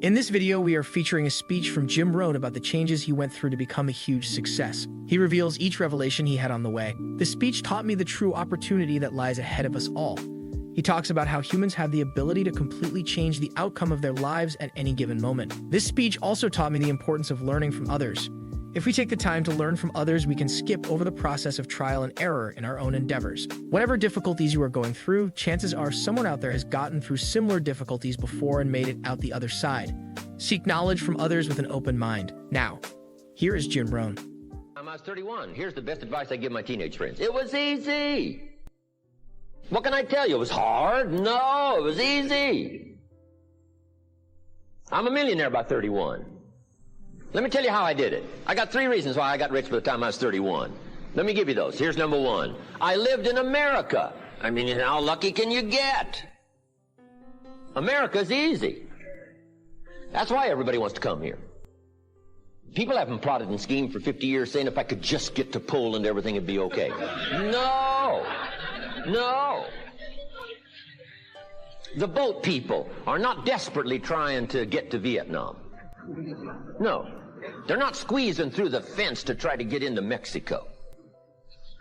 In this video, we are featuring a speech from Jim Rohn about the changes he went through to become a huge success. He reveals each revelation he had on the way. This speech taught me the true opportunity that lies ahead of us all. He talks about how humans have the ability to completely change the outcome of their lives at any given moment. This speech also taught me the importance of learning from others. If we take the time to learn from others, we can skip over the process of trial and error in our own endeavors. Whatever difficulties you are going through, chances are someone out there has gotten through similar difficulties before and made it out the other side. Seek knowledge from others with an open mind. Now, here is Jim Rohn. I was 31. Here's the best advice I give my teenage friends. It was easy. What can I tell you? It was hard? No, it was easy. I'm a millionaire by 31. Let me tell you how I did it. I got 3 reasons why I got rich by the time I was 31. Let me give you those. Here's number 1. I lived in America. I mean, how lucky can you get? America's easy. That's why everybody wants to come here. People haven't plotted and schemed for 50 years saying if I could just get to Poland, everything would be okay. No. No. The boat people are not desperately trying to get to Vietnam. No. They're not squeezing through the fence to try to get into Mexico.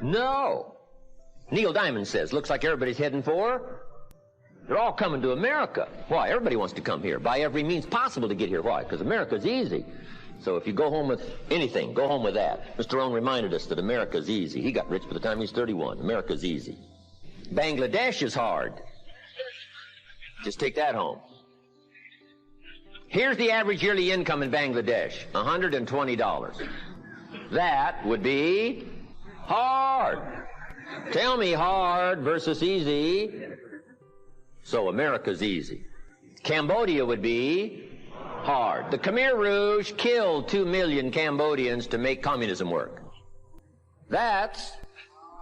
No. Neil Diamond says, looks like everybody's heading for. They're all coming to America. Why? Everybody wants to come here by every means possible to get here. Why? Because America's easy. So if you go home with anything, go home with that. Mr. Rohn reminded us that America's easy. He got rich by the time he was 31. America's easy. Bangladesh is hard. Just take that home. Here's the average yearly income in Bangladesh, $120. That would be hard. Tell me hard versus easy. So America's easy. Cambodia would be hard. The Khmer Rouge killed 2 million Cambodians to make communism work. That's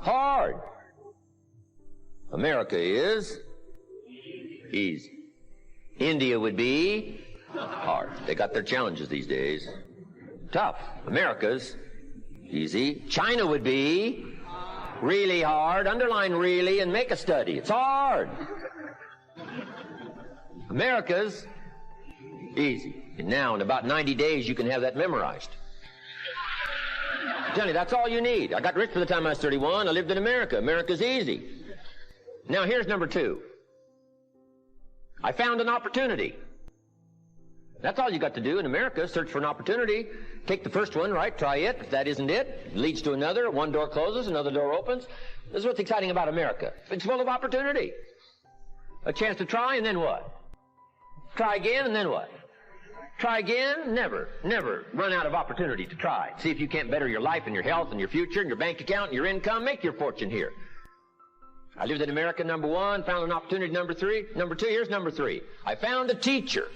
hard. America is easy. India would be hard. They got their challenges these days. Tough. America's easy. China would be really hard. Underline really and make a study. It's hard. America's easy. And now in about 90 days you can have that memorized. I'm telling you, that's all you need. I got rich by the time I was 31. I lived in America. America's easy. Now here's number 2. I found an opportunity. That's all you got to do in America, search for an opportunity. Take the first one, right? Try it. If that isn't it, leads to another. One door closes, another door opens. This is what's exciting about America. It's full of opportunity. A chance to try, and then what? Try again, and then what? Try again, never run out of opportunity to try. See if you can't better your life and your health and your future and your bank account and your income. Make your fortune here. I lived in America, number 1. Found an opportunity, number 3. Number 2, here's number 3. I found a teacher.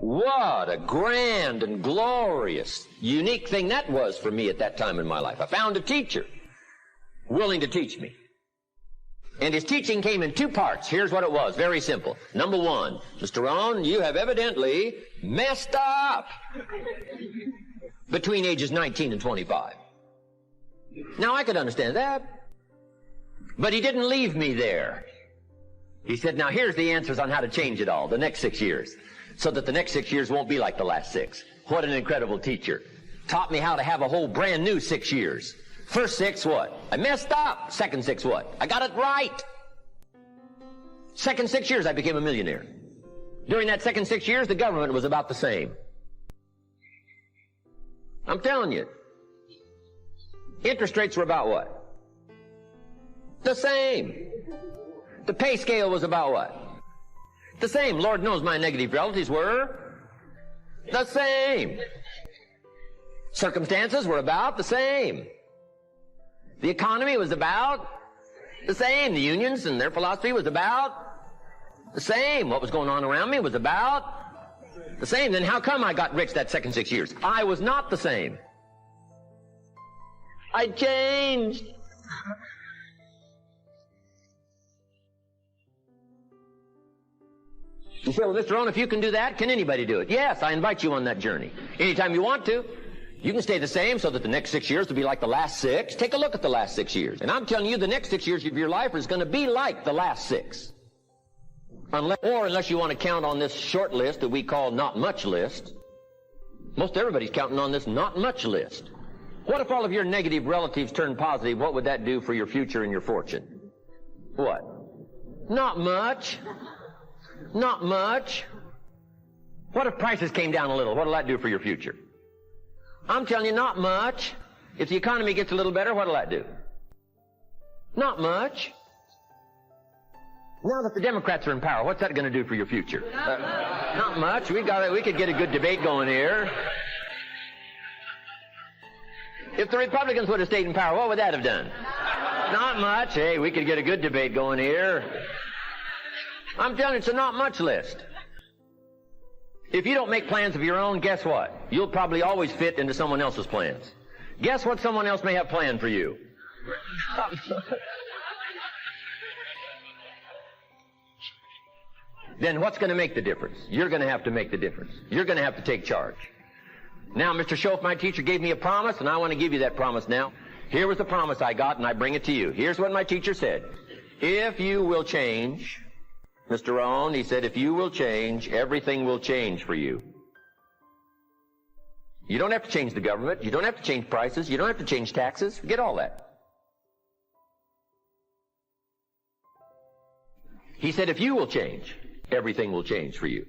What a grand and glorious, unique thing that was for me at that time in my life. I found a teacher willing to teach me. And his teaching came in 2 parts. Here's what it was. Very simple. Number 1, Mr. Rohn, you have evidently messed up between ages 19 and 25. Now, I could understand that. But he didn't leave me there. He said, now here's the answers on how to change it all, the next 6 years, so that the next 6 years won't be like the last 6. What an incredible teacher. Taught me how to have a whole brand new 6 years. First 6, what? I messed up. Second 6, what? I got it right. Second 6 years, I became a millionaire. During that second 6 years, the government was about the same. I'm telling you. Interest rates were about what? The same. The pay scale was about what? The same. Lord knows my negative relatives were the same. Circumstances were about the same. The economy was about the same. The unions and their philosophy was about the same. What was going on around me was about the same. Then how come I got rich that second 6 years? I was not the same. I changed. You say, well, Mr. Rohn, if you can do that, can anybody do it? Yes, I invite you on that journey. Anytime you want to. You can stay the same so that the next 6 years will be like the last 6. Take a look at the last 6 years. And I'm telling you, the next 6 years of your life is going to be like the last 6. Unless you want to count on this short list that we call not much list. Most everybody's counting on this not much list. What if all of your negative relatives turn positive? What would that do for your future and your fortune? What? Not much. Not much. What if prices came down a little? What will that do for your future? I'm telling you, not much. If the economy gets a little better, what will that do? Not much. Now that the Democrats are in power, what's that going to do for your future? Not much. We could get a good debate going here. If the Republicans would have stayed in power, what would that have done? Not much. Hey, we could get a good debate going here. I'm telling you, it's a not much list. If you don't make plans of your own, guess what? You'll probably always fit into someone else's plans. Guess what someone else may have planned for you? Then what's going to make the difference? You're going to have to make the difference. You're going to have to take charge. Now, Mr. Schoaf, my teacher, gave me a promise, and I want to give you that promise now. Here was the promise I got, and I bring it to you. Here's what my teacher said. If you will change, Mr. Rohn, he said, if you will change, everything will change for you. You don't have to change the government. You don't have to change prices. You don't have to change taxes. Forget all that. He said, if you will change, everything will change for you.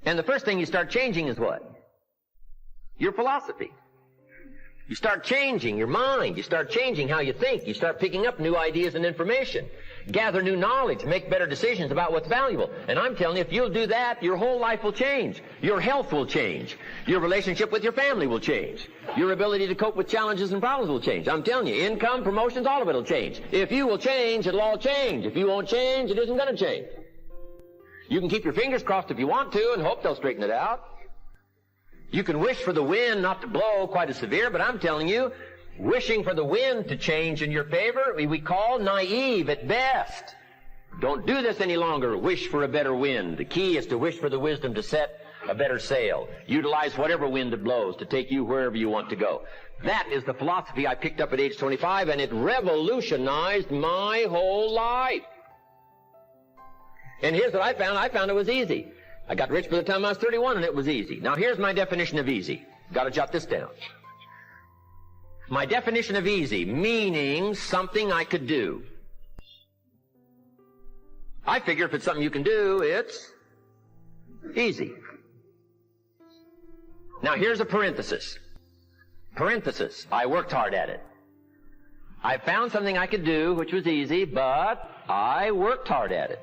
And the first thing you start changing is what? Your philosophy. You start changing your mind. You start changing how you think. You start picking up new ideas and information. Gather new knowledge. Make better decisions about what's valuable. And I'm telling you, if you'll do that, your whole life will change. Your health will change. Your relationship with your family will change. Your ability to cope with challenges and problems will change. I'm telling you, income, promotions, all of it will change. If you will change, it'll all change. If you won't change, it isn't going to change. You can keep your fingers crossed if you want to and hope they'll straighten it out. You can wish for the wind not to blow quite as severe, but I'm telling you, wishing for the wind to change in your favor, we call naive at best. Don't do this any longer. Wish for a better wind. The key is to wish for the wisdom to set a better sail. Utilize whatever wind it blows to take you wherever you want to go. That is the philosophy I picked up at age 25, and it revolutionized my whole life. And here's what I found. I found it was easy. I got rich by the time I was 31, and it was easy. Now, here's my definition of easy. Got to jot this down. My definition of easy, meaning something I could do. I figure if it's something you can do, it's easy. Now, here's a parenthesis. Parenthesis, I worked hard at it. I found something I could do, which was easy, but I worked hard at it.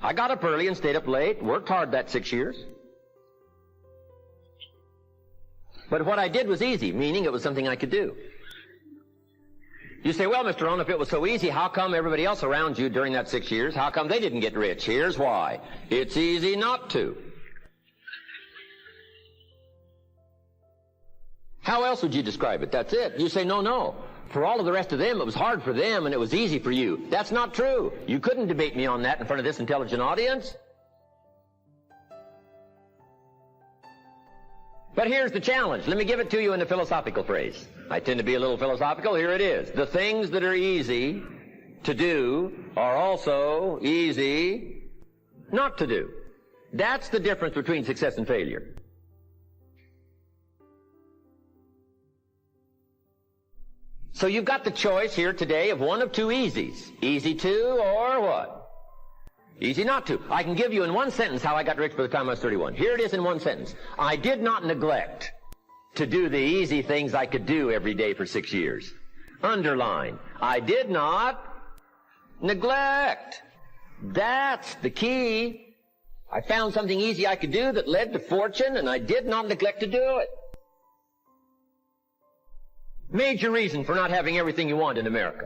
I got up early and stayed up late, worked hard that 6 years. But what I did was easy, meaning it was something I could do. You say, well, Mr. Rohn, if it was so easy, how come everybody else around you during that 6 years, how come they didn't get rich? Here's why. It's easy not to. How else would you describe it? That's it. You say, no. For all of the rest of them, it was hard for them and it was easy for you. That's not true. You couldn't debate me on that in front of this intelligent audience. But here's the challenge. Let me give it to you in a philosophical phrase. I tend to be a little philosophical. Here it is. The things that are easy to do are also easy not to do. That's the difference between success and failure. So you've got the choice here today of one of two easies. Easy to or what? Easy not to. I can give you in one sentence how I got rich by the time I was 31. Here it is in one sentence. I did not neglect to do the easy things I could do every day for 6 years. Underline. I did not neglect. That's the key. I found something easy I could do that led to fortune, and I did not neglect to do it. Major reason for not having everything you want in America.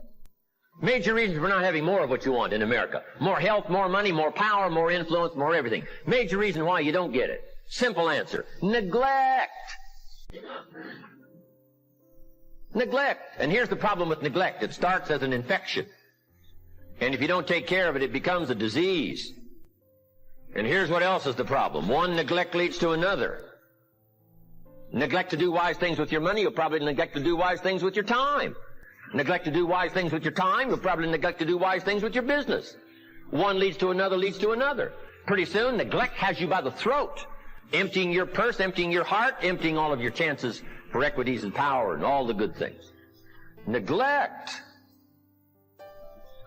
Major reason for not having more of what you want in America. More health, more money, more power, more influence, more everything. Major reason why you don't get it. Simple answer. Neglect. Neglect. And here's the problem with neglect. It starts as an infection. And if you don't take care of it, it becomes a disease. And here's what else is the problem. One neglect leads to another. Neglect to do wise things with your money, you'll probably neglect to do wise things with your time. Neglect to do wise things with your time, you'll probably neglect to do wise things with your business. One leads to another, leads to another. Pretty soon, neglect has you by the throat, emptying your purse, emptying your heart, emptying all of your chances for equities and power and all the good things. Neglect.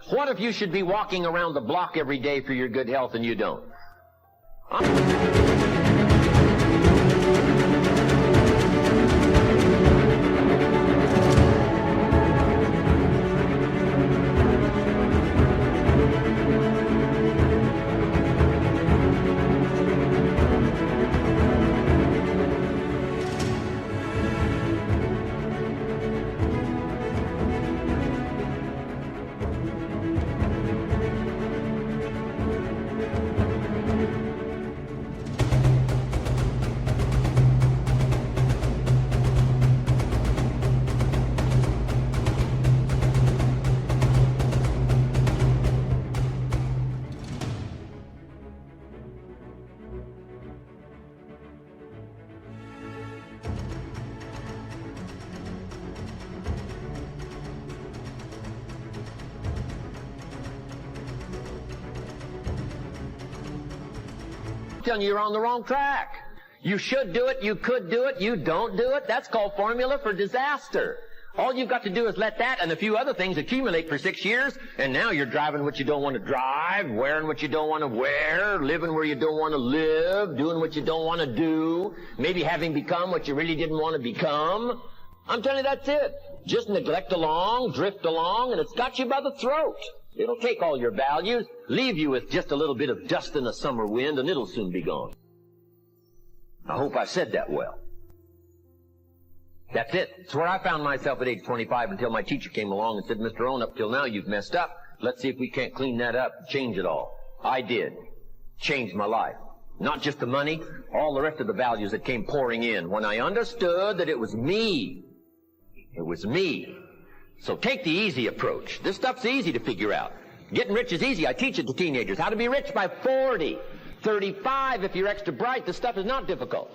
What if you should be walking around the block every day for your good health and you don't? I'm telling you, you're on the wrong track. You should do it, you could do it, you don't do it. That's called formula for disaster. All you've got to do is let that and a few other things accumulate for 6 years, and now you're driving what you don't want to drive, wearing what you don't want to wear, living where you don't want to live, doing what you don't want to do, maybe having become what you really didn't want to become. I'm telling you, that's it. Just neglect along, drift along, and it's got you by the throat. It'll take all your values, leave you with just a little bit of dust in a summer wind, and it'll soon be gone. I hope I said that well. That's it. It's where I found myself at age 25 until my teacher came along and said, Mr. Rohn, up till now you've messed up. Let's see if we can't clean that up and change it all. I did. Changed my life. Not just the money, all the rest of the values that came pouring in when I understood that it was me. It was me. So take the easy approach. This stuff's easy to figure out. Getting rich is easy. I teach it to teenagers. How to be rich by 40. 35 if you're extra bright. This stuff is not difficult.